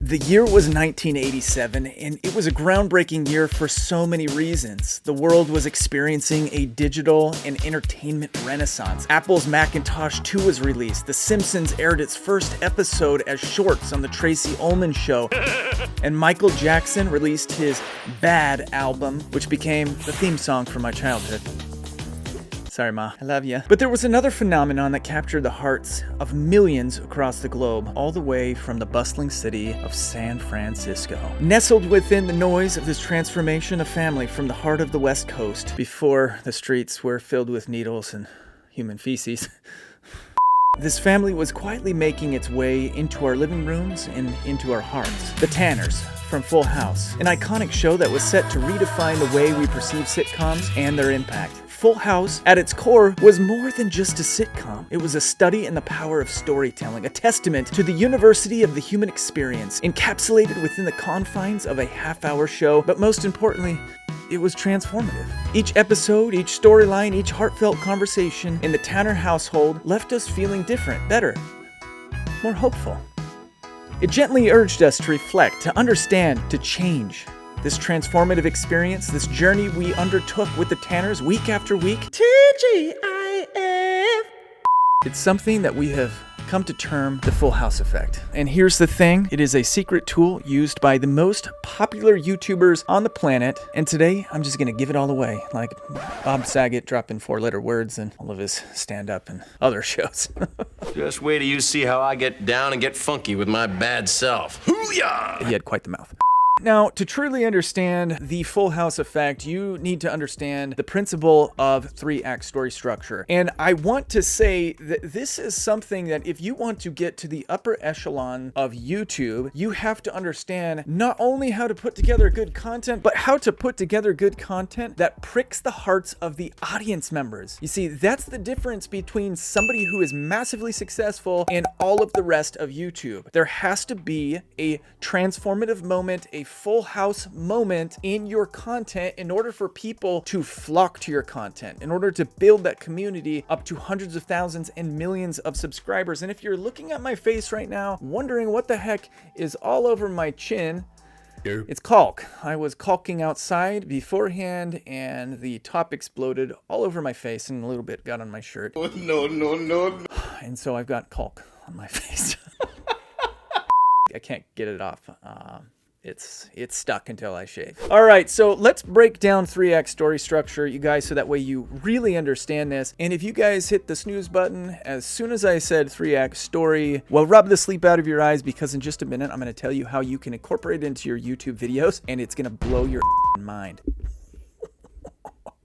The year was 1987, and it was a groundbreaking year for so many reasons. The world was experiencing a digital and entertainment renaissance. Apple's Macintosh 2 was released. The Simpsons aired its first episode as shorts on the Tracy Ullman Show. And Michael Jackson released his Bad album, which became the theme song for my childhood. Sorry, Ma. I love ya. But there was another phenomenon that captured the hearts of millions across the globe, all the way from the bustling city of San Francisco. Nestled within the noise of this transformation, a family from the heart of the West Coast, before the streets were filled with needles and human feces. This family was quietly making its way into our living rooms and into our hearts. The Tanners from Full House, an iconic show that was set to redefine the way we perceive sitcoms and their impact. Full House, at its core, was more than just a sitcom. It was a study in the power of storytelling, a testament to the university of the human experience, encapsulated within the confines of a half-hour show, but most importantly, it was transformative. Each episode, each storyline, each heartfelt conversation in the Tanner household left us feeling different, better, more hopeful. It gently urged us to reflect, to understand, to change. This transformative experience, this journey we undertook with the Tanners week after week, TGIF. It's something that we have come to term the Full House effect. And here's the thing, it is a secret tool used by the most popular YouTubers on the planet. And today, I'm just gonna give it all away, like Bob Saget dropping 4-letter words and all of his stand-up and other shows. Just wait till you see how I get down and get funky with my bad self. Hoo-yah! He had quite the mouth. Now, to truly understand the Full House effect, you need to understand the principle of 3-act story structure. And I want to say that this is something that if you want to get to the upper echelon of YouTube, you have to understand not only how to put together good content, but how to put together good content that pricks the hearts of the audience members. You see, that's the difference between somebody who is massively successful and all of the rest of YouTube. There has to be a transformative moment, a Full House moment in your content in order for people to flock to your content, in order to build that community up to hundreds of thousands and millions of subscribers. And if you're looking at my face right now, wondering what the heck is all over my chin, it's caulk. I was caulking outside beforehand and the top exploded all over my face and a little bit got on my shirt. No. And so I've got caulk on my face. I can't get it off. It's stuck until I shave. All right, so let's break down 3-act story structure, you guys, so that way you really understand this. And if you guys hit the snooze button as soon as I said 3-act story, well, rub the sleep out of your eyes, because in just a minute, I'm going to tell you how you can incorporate it into your YouTube videos, and it's going to blow your mind.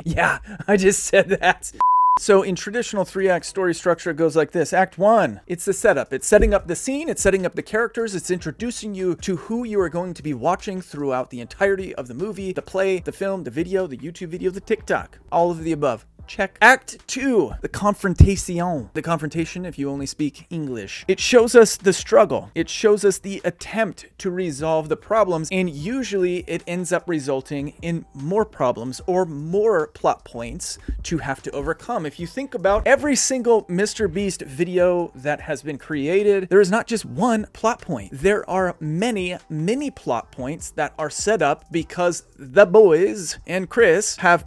Yeah, I just said that. So in traditional 3-act story structure, it goes like this. Act 1, it's the setup. It's setting up the scene, it's setting up the characters, it's introducing you to who you are going to be watching throughout the entirety of the movie, the play, the film, the video, the YouTube video, the TikTok, all of the above. Check. Act 2, the confrontation. The confrontation, if you only speak English. It shows us the struggle. It shows us the attempt to resolve the problems, and usually it ends up resulting in more problems or more plot points to have to overcome. If you think about every single Mr. Beast video that has been created, there is not just one plot point. There are many plot points that are set up because the boys and Chris have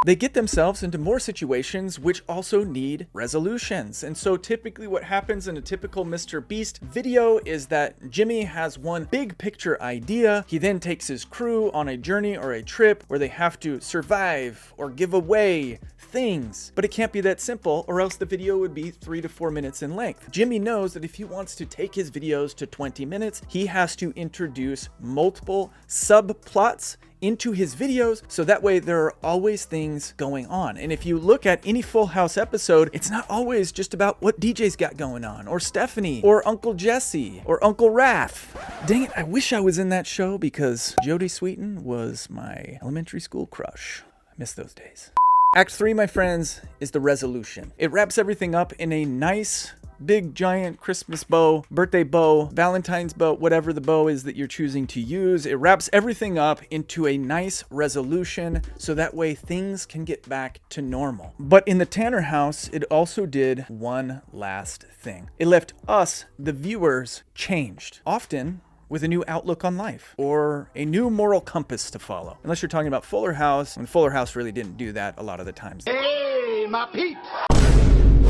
they get themselves into more situations which also need resolutions. And so typically what happens in a typical Mr. Beast video is that Jimmy has one big picture idea. He then takes his crew on a journey or a trip where they have to survive or give away things. But it can't be that simple, or else the video would be 3 to 4 minutes in length. Jimmy knows that if he wants to take his videos to 20 minutes, he has to introduce multiple subplots into his videos, so that way there are always things going on. And if you look at any Full House episode, it's not always just about what DJ's got going on, or Stephanie, or Uncle Jesse, or Uncle Raph. Dang it, I wish I was in that show, because Jodie Sweetin was my elementary school crush. I miss those days. Act 3, my friends, is the resolution. It wraps everything up in a nice big giant Christmas bow, birthday bow, Valentine's bow, whatever the bow is that you're choosing to use. It wraps everything up into a nice resolution so that way things can get back to normal. But in the Tanner house, it also did one last thing. It left us, the viewers, changed. Often with a new outlook on life or a new moral compass to follow. Unless you're talking about Fuller House, and Fuller House really didn't do that a lot of the times. Hey, my peeps!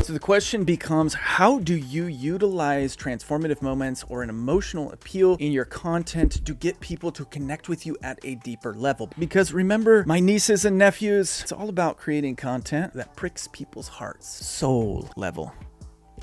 So the question becomes, how do you utilize transformative moments or an emotional appeal in your content to get people to connect with you at a deeper level? Because remember, my nieces and nephews, it's all about creating content that pricks people's hearts, soul level.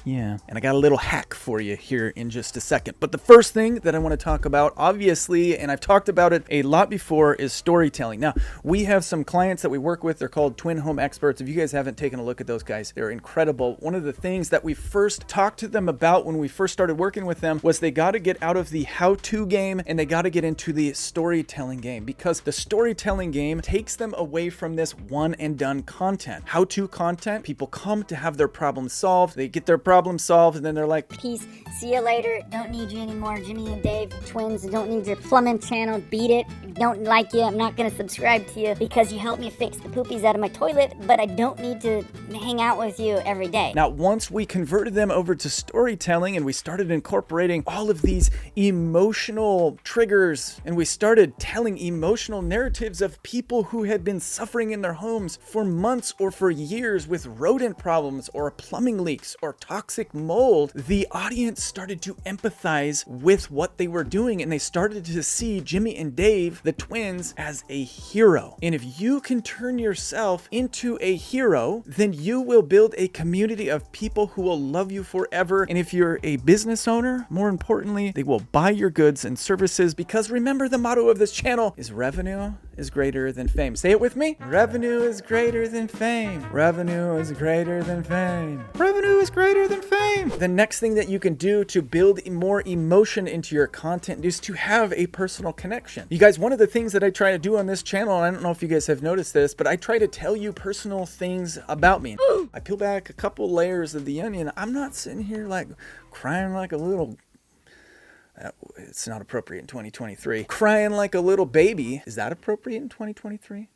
Yeah, and I got a little hack for you here in just a second. But the first thing that I want to talk about, obviously, and I've talked about it a lot before, is storytelling. Now, we have some clients that we work with. They're called Twin Home Experts. If you guys haven't taken a look at those guys, they're incredible. One of the things that we first talked to them about when we first started working with them was they got to get out of the how-to game and they got to get into the storytelling game, because the storytelling game takes them away from this one-and-done content. How-to content, people come to have their problems solved. They get their problem solved, and then they're like, peace, see you later, don't need you anymore, Jimmy and Dave, twins, don't need your plumbing channel, beat it, don't like you, I'm not gonna subscribe to you because you helped me fix the poopies out of my toilet, but I don't need to hang out with you every day. Now, once we converted them over to storytelling and we started incorporating all of these emotional triggers and we started telling emotional narratives of people who had been suffering in their homes for months or for years with rodent problems or plumbing leaks or toxic mold, the audience started to empathize with what they were doing, and they started to see Jimmy and Dave, the twins, as a hero. And if you can turn yourself into a hero, then you will build a community of people who will love you forever. And if you're a business owner, more importantly, they will buy your goods and services, because remember, the motto of this channel is revenue is greater than fame. Say it with me. Revenue is greater than fame. Revenue is greater than fame. Revenue is greater than fame. The next thing that you can do to build more emotion into your content is to have a personal connection. You guys, one of the things that I try to do on this channel, and I don't know if you guys have noticed this, but I try to tell you personal things about me. I peel back a couple layers of the onion. I'm not sitting here like crying like a little... it's not appropriate in 2023. Crying like a little baby. Is that appropriate in 2023?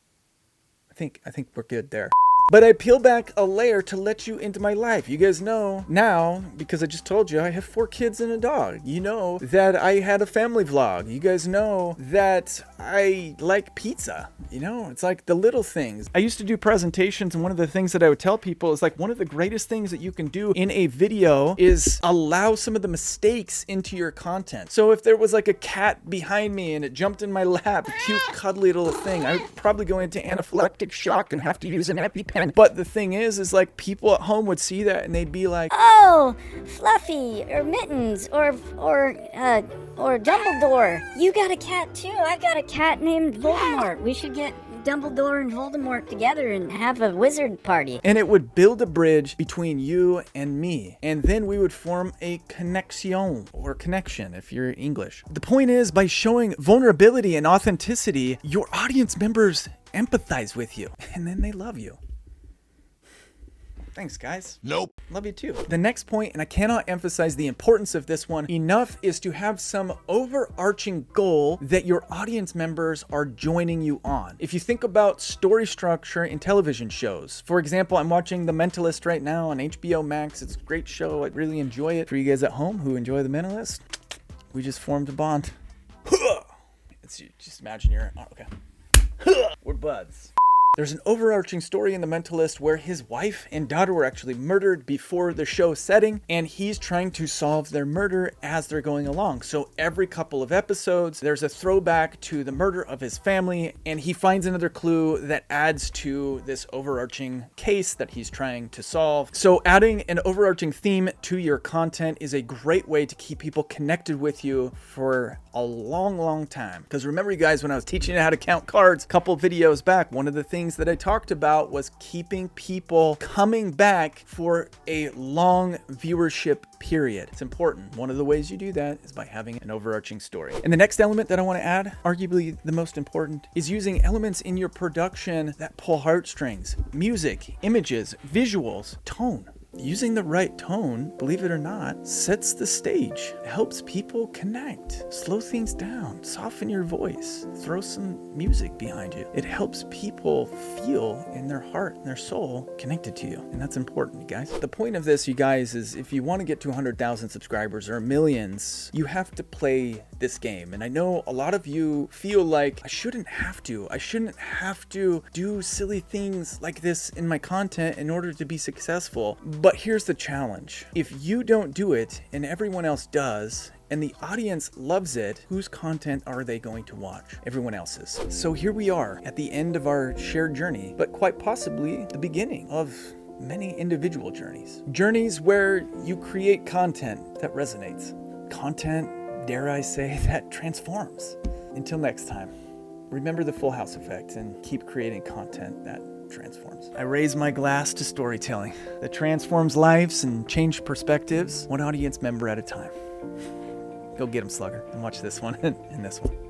I think we're good there. But I peel back a layer to let you into my life. You guys know now, because I just told you, I have 4 kids and a dog. You know that I had a family vlog. You guys know that I like pizza. You know, it's like the little things. I used to do presentations, and one of the things that I would tell people is like, one of the greatest things that you can do in a video is allow some of the mistakes into your content. So if there was like a cat behind me and it jumped in my lap, a cute cuddly little thing, I would probably go into anaphylactic shock and have to use an EpiPen. But the thing is like people at home would see that and they'd be like, oh, Fluffy, or Mittens, or Dumbledore. You got a cat too. I've got a cat named Voldemort. We should get Dumbledore and Voldemort together and have a wizard party. And it would build a bridge between you and me. And then we would form a connexion, or connection if you're English. The point is, by showing vulnerability and authenticity, your audience members empathize with you, and then they love you. Thanks, guys. Nope. Love you too. The next point, and I cannot emphasize the importance of this one enough, is to have some overarching goal that your audience members are joining you on. If you think about story structure in television shows, for example, I'm watching The Mentalist right now on HBO Max. It's a great show. I really enjoy it. For you guys at home who enjoy The Mentalist, we just formed a bond. It's just imagine you're okay. We're buds. There's an overarching story in The Mentalist where his wife and daughter were actually murdered before the show setting, and he's trying to solve their murder as they're going along. So every couple of episodes, there's a throwback to the murder of his family, and he finds another clue that adds to this overarching case that he's trying to solve. So adding an overarching theme to your content is a great way to keep people connected with you for a long time. Because remember, you guys, when I was teaching you how to count cards a couple videos back, one of the things that I talked about was keeping people coming back for a long viewership period. It's important. One of the ways you do that is by having an overarching story. And the next element that I want to add, arguably the most important, is using elements in your production that pull heartstrings. Music, images, visuals, tone. using the right tone, believe it or not, sets the stage. It helps people connect, slow things down, soften your voice, throw some music behind you. It helps people feel in their heart and their soul connected to you. And that's important, you guys. The point of this, you guys, is if you want to get to 100,000 subscribers or millions, you have to play this game. And I know a lot of you feel like I shouldn't have to do silly things like this in my content in order to be successful. But here's the challenge. If you don't do it and everyone else does, and the audience loves it, whose content are they going to watch? Everyone else's. So here we are at the end of our shared journey, but quite possibly the beginning of many individual journeys. Journeys where you create content that resonates. Content, dare I say, that transforms. Until next time, remember the Full House effect and keep creating content that transforms. I raise my glass to storytelling that transforms lives and changes perspectives, one audience member at a time. Go get 'em, Slugger, and watch this one and this one.